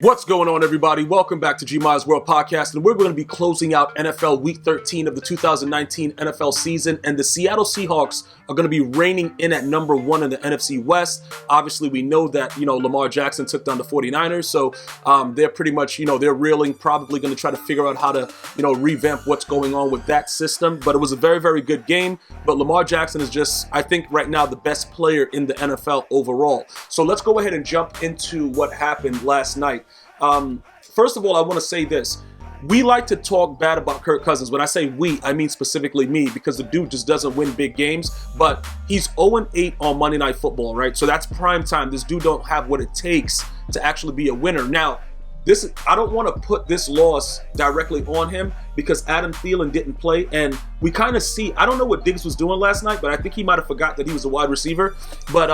What's going on, everybody? Welcome back to GmiasWorld Podcast, and we're going to be closing out NFL Week 13 of the 2019 NFL season, and the Seattle Seahawks are going to be reigning in at number one in the NFC West. Obviously, we know that, Lamar Jackson took down the 49ers, so they're pretty much, they're reeling, probably going to try to figure out how to, revamp what's going on with that system, but it was a very, very good game, but Lamar Jackson is just, I think, right now the best player in the NFL overall. So let's go ahead and jump into what happened last night. First of all, I want to say this. We like to talk bad about Kirk Cousins. When I say we, I mean specifically me, because the dude just doesn't win big games, but he's 0-8 on Monday Night Football, right? So that's prime time. This dude don't have what it takes to actually be a winner. Now, I don't want to put this loss directly on him because Adam Thielen didn't play, and we kind of see, I don't know what Diggs was doing last night, but I think he might have forgot that he was a wide receiver, but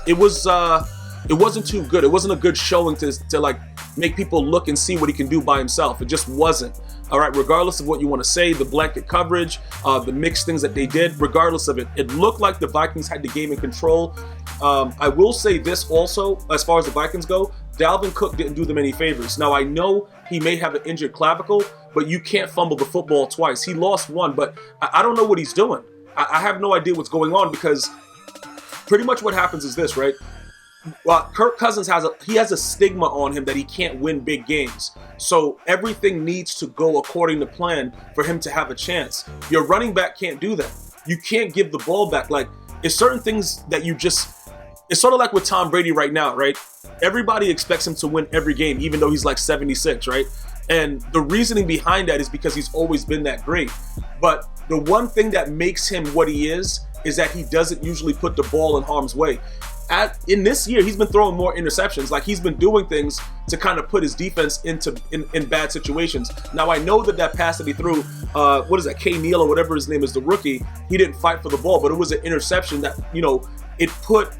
it wasn't too good. It wasn't a good showing to like make people look and see what he can do by himself. It just wasn't. All right, regardless of what you want to say, the blanket coverage, the mixed things that they did, regardless of it, it looked like the Vikings had the game in control. I will say this also, as far as the Vikings go, Dalvin Cook didn't do them any favors. Now, I know he may have an injured clavicle, but you can't fumble the football twice. He lost one, but I don't know what he's doing. I have no idea what's going on, because pretty much what happens is this, right? Well, Kirk Cousins has a stigma on him that he can't win big games. So everything needs to go according to plan for him to have a chance. Your running back can't do that. You can't give the ball back. Like, it's certain things that it's sort of like with Tom Brady right now, right? Everybody expects him to win every game, even though he's like 76, right? And the reasoning behind that is because he's always been that great. But the one thing that makes him what he is that he doesn't usually put the ball in harm's way. In this year, he's been throwing more interceptions. Like, he's been doing things to kind of put his defense in bad situations. Now, I know that pass that he threw, K. Neal or whatever his name is, the rookie, he didn't fight for the ball, but it was an interception that, it put,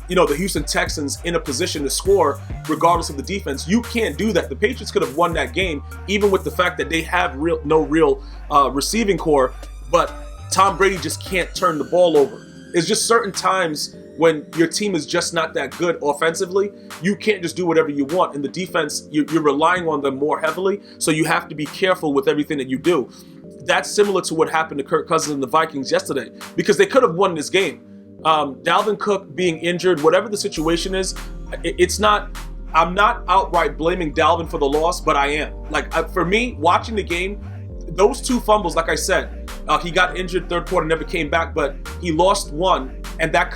the Houston Texans in a position to score regardless of the defense. You can't do that. The Patriots could have won that game, even with the fact that they have no real receiving core, but Tom Brady just can't turn the ball over. It's just certain times when your team is just not that good offensively, you can't just do whatever you want. In the defense, you're relying on them more heavily, so you have to be careful with everything that you do. That's similar to what happened to Kirk Cousins and the Vikings yesterday, because they could have won this game. Dalvin Cook being injured, whatever the situation is, I'm not outright blaming Dalvin for the loss, but I am. For me, watching the game, those two fumbles, like I said, he got injured third quarter, never came back, but he lost one, and that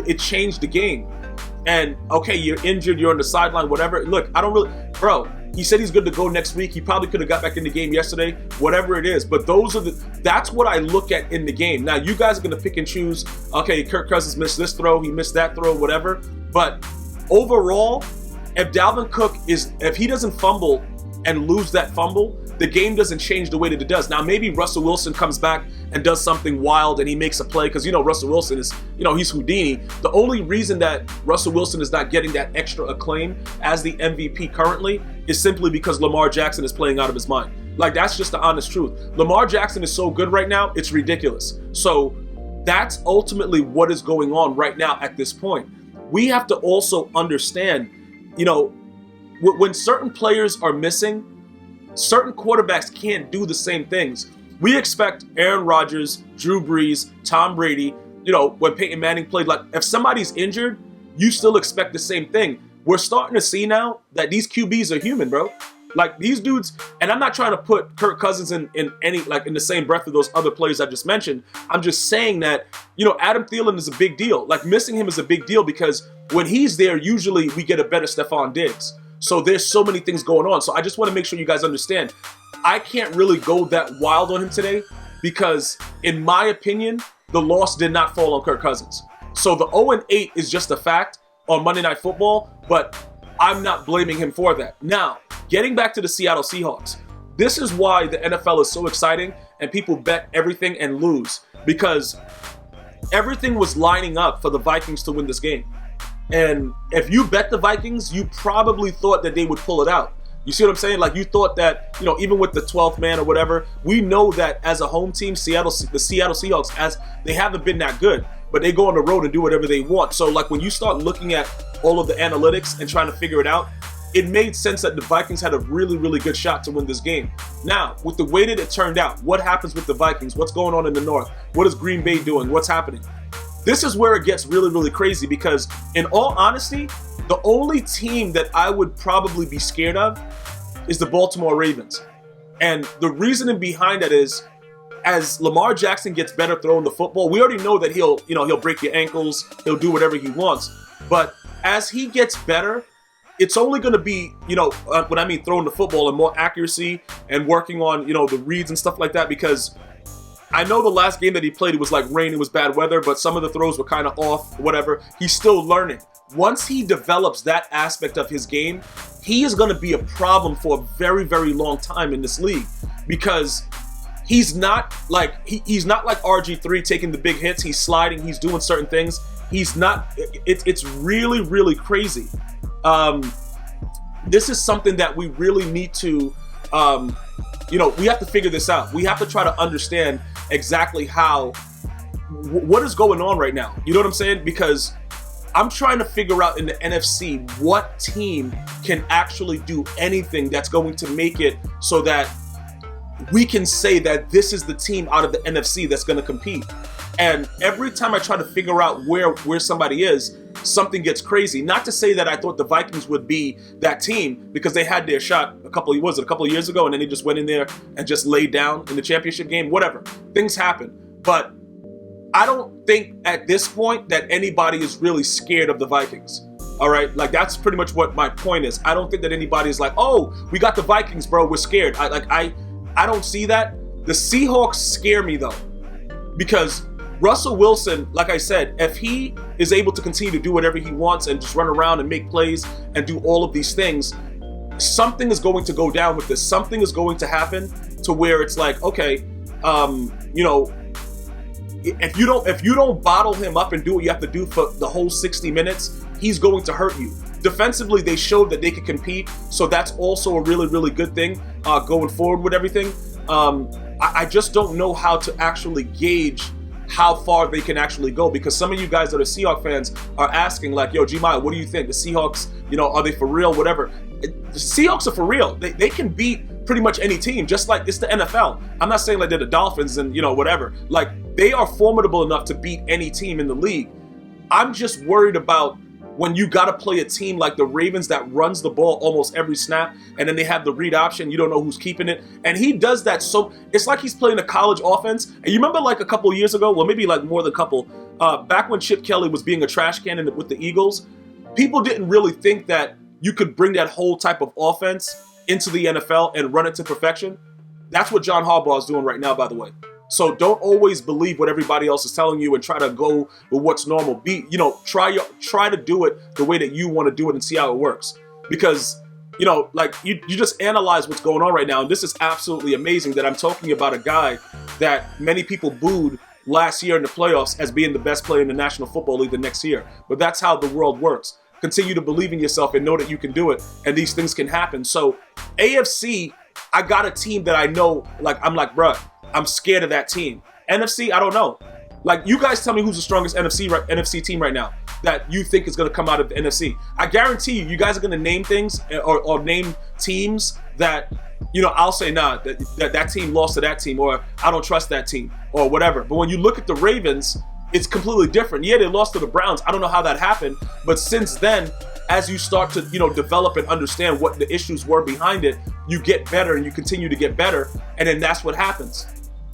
it changed the game. And okay, you're injured, you're on the sideline, whatever. Look, bro, he said he's good to go next week. He probably could have got back in the game yesterday, whatever it is. But that's what I look at in the game. Now, you guys are going to pick and choose, okay, Kirk Cousins missed this throw, he missed that throw, whatever. But overall, if Dalvin Cook if he doesn't fumble and lose that fumble, the game doesn't change the way that it does. Now, maybe Russell Wilson comes back and does something wild and he makes a play, because, Russell Wilson is, he's Houdini. The only reason that Russell Wilson is not getting that extra acclaim as the MVP currently is simply because Lamar Jackson is playing out of his mind. Like, that's just the honest truth. Lamar Jackson is so good right now, it's ridiculous. So that's ultimately what is going on right now at this point. We have to also understand, when certain players are missing, certain quarterbacks can't do the same things. We expect Aaron Rodgers, Drew Brees, Tom Brady, when Peyton Manning played, like, if somebody's injured, you still expect the same thing. We're starting to see now that these QBs are human, bro. Like, these dudes, and I'm not trying to put Kirk Cousins in the same breath of those other players I just mentioned. I'm just saying that, Adam Thielen is a big deal. Like, missing him is a big deal, because when he's there, usually we get a better Stephon Diggs. So there's so many things going on. So I just want to make sure you guys understand, I can't really go that wild on him today, because in my opinion, the loss did not fall on Kirk Cousins. So the 0-8 is just a fact on Monday Night Football, but I'm not blaming him for that. Now, getting back to the Seattle Seahawks, this is why the NFL is so exciting and people bet everything and lose, because everything was lining up for the Vikings to win this game. And if you bet the Vikings, you probably thought that they would pull it out. You see what I'm saying? Like, you thought that, even with the 12th man or whatever, we know that as a home team, the Seattle Seahawks, they haven't been that good, but they go on the road and do whatever they want. So, like, when you start looking at all of the analytics and trying to figure it out, it made sense that the Vikings had a really, really good shot to win this game. Now, with the way that it turned out, what happens with the Vikings? What's going on in the North? What is Green Bay doing? What's happening? This is where it gets really, really crazy because, in all honesty, the only team that I would probably be scared of is the Baltimore Ravens. And the reasoning behind that is, as Lamar Jackson gets better throwing the football, we already know that he'll break your ankles, he'll do whatever he wants. But as he gets better, it's only going to be, when I mean throwing the football and more accuracy and working on, the reads and stuff like that, because I know the last game that he played, it was like rain, it was bad weather, but some of the throws were kind of off, whatever. He's still learning. Once he develops that aspect of his game, he is going to be a problem for a very, very long time in this league because he's not like RG3 taking the big hits. He's sliding. He's doing certain things. He's not. It's really, really crazy. This is something that we really need to, we have to figure this out. We have to try to understand exactly what is going on right now. You know what I'm saying? Because I'm trying to figure out in the NFC what team can actually do anything that's going to make it so that we can say that this is the team out of the NFC that's going to compete. And every time I try to figure out where somebody is, something gets crazy. Not to say that I thought the Vikings would be that team because they had their shot a couple of years ago, and then they just went in there and just laid down in the championship game. Whatever. Things happen. But I don't think at this point that anybody is really scared of the Vikings. All right? Like, that's pretty much what my point is. I don't think that anybody is like, oh, we got the Vikings, bro. We're scared. I don't see that. The Seahawks scare me, though, because Russell Wilson, like I said, if he is able to continue to do whatever he wants and just run around and make plays and do all of these things, something is going to go down with this. Something is going to happen to where it's like, okay, if you don't bottle him up and do what you have to do for the whole 60 minutes, he's going to hurt you. Defensively, they showed that they could compete, so that's also a really, really good thing going forward with everything. I just don't know how to actually gauge how far they can actually go, because some of you guys that are Seahawks fans are asking like, yo, Gmias, what do you think? The Seahawks, are they for real? Whatever. The Seahawks are for real. They can beat pretty much any team, just like it's the NFL. I'm not saying like they're the Dolphins and, whatever. Like, they are formidable enough to beat any team in the league. I'm just worried about when you got to play a team like the Ravens that runs the ball almost every snap, and then they have the read option. You don't know who's keeping it. And he does that, so it's like he's playing a college offense. And you remember like a couple years ago, well, maybe like more than a couple, back when Chip Kelly was being a trash can with the Eagles, people didn't really think that you could bring that whole type of offense into the NFL and run it to perfection. That's what John Harbaugh is doing right now, by the way. So don't always believe what everybody else is telling you and try to go with what's normal. Try to do it the way that you want to do it and see how it works. Because, you just analyze what's going on right now. And this is absolutely amazing that I'm talking about a guy that many people booed last year in the playoffs as being the best player in the National Football League the next year. But that's how the world works. Continue to believe in yourself and know that you can do it. And these things can happen. So AFC, I got a team that I know, I'm like, bruh, I'm scared of that team. NFC, I don't know. Like, you guys tell me who's the strongest NFC team right now that you think is going to come out of the NFC. I guarantee you guys are going to name things or name teams that, I'll say, nah, that team lost to that team, or I don't trust that team, or whatever. But when you look at the Ravens, it's completely different. Yeah, they lost to the Browns. I don't know how that happened. But since then, as you start to, develop and understand what the issues were behind it, you get better and you continue to get better. And then that's what happens.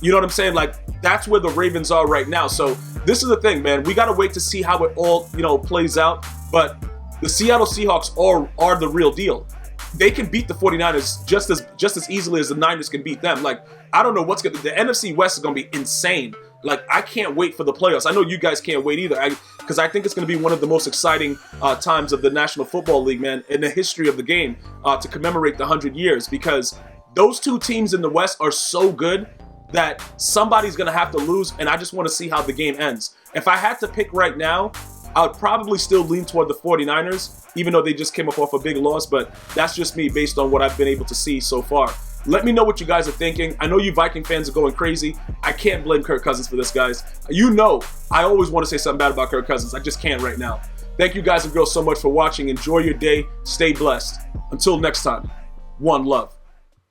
You know what I'm saying? Like, that's where the Ravens are right now. So this is the thing, man. We got to wait to see how it all, plays out. But the Seattle Seahawks are the real deal. They can beat the 49ers just as easily as the Niners can beat them. Like, I don't know the NFC West is going to be insane. Like, I can't wait for the playoffs. I know you guys can't wait either, because I think it's going to be one of the most exciting times of the National Football League, man, in the history of the game, to commemorate the 100 years, because those two teams in the West are so good that somebody's going to have to lose, and I just want to see how the game ends. If I had to pick right now, I would probably still lean toward the 49ers, even though they just came up off a big loss, but that's just me based on what I've been able to see so far. Let me know what you guys are thinking. I know you Viking fans are going crazy. I can't blame Kirk Cousins for this, guys. I always want to say something bad about Kirk Cousins. I just can't right now. Thank you guys and girls so much for watching. Enjoy your day. Stay blessed. Until next time, one love.